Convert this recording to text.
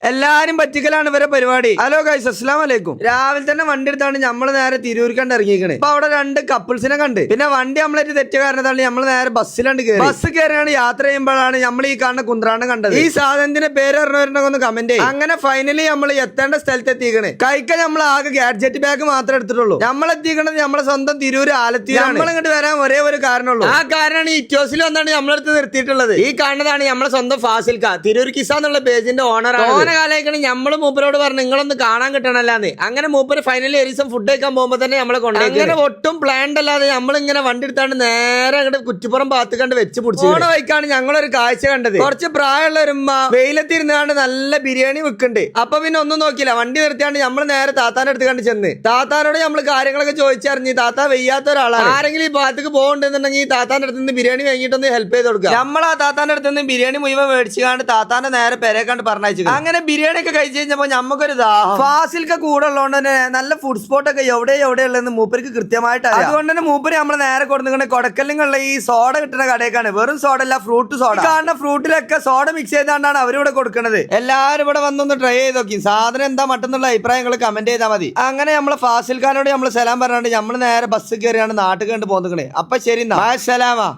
എല്ലാരും പറ്റിക്കലാണ് ഇവരെ പരിപാടി. ഹലോ ഗൈസ്, അസ്സലാമു അലൈക്കും. രാവിലെ തന്നെ വണ്ടി എടുത്താണ് നമ്മൾ നേരെ തിരൂർക്കണ്ട് ഇറങ്ങിക്കണേ. അപ്പൊ അവിടെ രണ്ട് കപ്പിൾസിനെ കണ്ട്. പിന്നെ വണ്ടി നമ്മളൊരു തെറ്റ് കാരണത്താണ് നമ്മൾ നേരെ ബസ്സിലാണ്ട് കയറി. ബസ് കയറിയാണ് യാത്ര ചെയ്യുമ്പോഴാണ് നമ്മൾ ഈ കാണുന്ന കുന്ത്രാണ്ടം കണ്ടത്. ഈ സാധനത്തിന്റെ പേര് അറിഞ്ഞവരുണ്ടെങ്കിൽ ഒന്ന് കമന്റ് ചെയ്യും. അങ്ങനെ ഫൈനലി നമ്മൾ എത്തേണ്ട സ്ഥലത്ത് എത്തിക്കണേ. കഴിക്കാൻ നമ്മൾ ആകെ ഗാഡ്ജറ്റ് ബാഗ് മാത്രമേ എടുത്തിട്ടുള്ളൂ. നമ്മൾ എത്തിക്കണത് നമ്മളെ സ്വന്തം തിരൂര് ആലത്തിയാണ്. നമ്മൾ ഇങ്ങോട്ട് വരാൻ ഒരേ ഒരു കാരണമുള്ളൂ. ആ കാരണമാണ് ഈ ഇറ്റോസിൽ വന്നാണ് നമ്മളടുത്ത് നിർത്തിയിട്ടുള്ളത്. ഈ കാണുന്നതാണ് നമ്മളെ സ്വന്തം ഫാസിൽക്ക, തിരൂർ കിസ എന്നുള്ള പേജിന്റെ ഓണറാണ്. കാലം നമ്മള് മൂപ്പരോട് പറഞ്ഞു നിങ്ങളൊന്ന് കാണാൻ കിട്ടണല്ലാന്ന്. അങ്ങനെ മൂപ്പര് ഫൈനലി ഒരു ദിവസം ഫുഡ് കഴിക്കാൻ പോകുമ്പോ തന്നെ നമ്മളെ കൊണ്ടുപോയി. അങ്ങനെ ഒട്ടും പ്ലാൻഡ് അല്ലാതെ നമ്മളിങ്ങനെ വണ്ടി എടുത്താണ്ട് നേരെ അങ്ങോട്ട് കുറ്റിപ്പുറം ഭാഗത്ത് കണ്ട് വെച്ച് പിടിച്ചു. ഓണ വൈക്കാണ് ഞങ്ങളൊരു കാഴ്ച കണ്ടത്. കുറച്ച് പ്രായമുള്ള ഒരു ഉമ്മ വെയിലത്തിരുന്നാണ്ട് നല്ല ബിരിയാണി വെക്കുന്നുണ്ട്. അപ്പൊ പിന്നെ ഒന്നും നോക്കില്ല, വണ്ടി നിർത്തിയാണ്ട് നമ്മൾ നേരെ താത്താന്റെ അടുത്ത് കണ്ട് ചെന്ന് താത്താനോട് നമ്മൾ കാര്യങ്ങളൊക്കെ ചോദിച്ചറിഞ്ഞ് താത്ത വെയ്യാത്ത ഒരാളാണ്. ആരെങ്കിലും ഈ ഭാഗത്തേക്ക് പോകുന്നുണ്ടെന്നുണ്ടെങ്കിൽ ഈ താത്താന്റെ അടുത്ത് നിന്ന് ബിരിയാണി വാങ്ങിയിട്ടൊന്ന് ഹെൽപ്പ് ചെയ്ത് കൊടുക്കുക. നമ്മൾ ആ താത്താന്റെ അടുത്ത് നിന്ന് ബിരിയാണി മുഴുവൻ മേടിച്ചുകൊണ്ട് താത്താന്റെ നേരെ പെരേക്കാണ്ട് പറഞ്ഞയച്ചു. അങ്ങനെ ബിരിയാണി ഒക്കെ കഴിച്ചു കഴിഞ്ഞപ്പോ നമുക്കൊരു ദാഹം. ഫാസിൽക്ക് കൂടെ ഉള്ളതുകൊണ്ട് തന്നെ നല്ല ഫുഡ് സ്പോട്ട് ഒക്കെ എവിടെ ഉള്ളതെന്ന് മൂപ്പർക്ക് കൃത്യമായിട്ട് അറിയാം. അതുകൊണ്ട് തന്നെ മൂപ്പര് നമ്മളെ നേരെ കൊടുക്കുന്ന കൊടക്കല്ലിങ്ങുള്ള ഈ സോഡ കിട്ടുന്ന കടയൊക്കെയാണ്. വെറും സോഡ അല്ല, ഫ്രൂട്ട് സോഡ. കാണുന്ന ഫ്രൂട്ടിലൊക്കെ സോഡ മിക്സ് ചെയ്താണ്ടാണ് അവരിവിടെ കൊടുക്കുന്നത്. എല്ലാരും ഇവിടെ വന്നൊന്ന് ട്രൈ ചെയ്ത് നോക്കി. സാധനം എന്താ മട്ടെന്നുള്ള അഭിപ്രായങ്ങൾ കമന്റ് ചെയ്താൽ മതി. അങ്ങനെ നമ്മളെ ഫാസിൽ ഖാനോട് നമ്മൾ സലാം പറഞ്ഞാണ്ട് നമ്മൾ നേരെ ബസ് കയറിയാണ് നാട്ടിൽ കണ്ട് പോന്നിക്കണേ. അപ്പൊ ശരി, സലാമാ.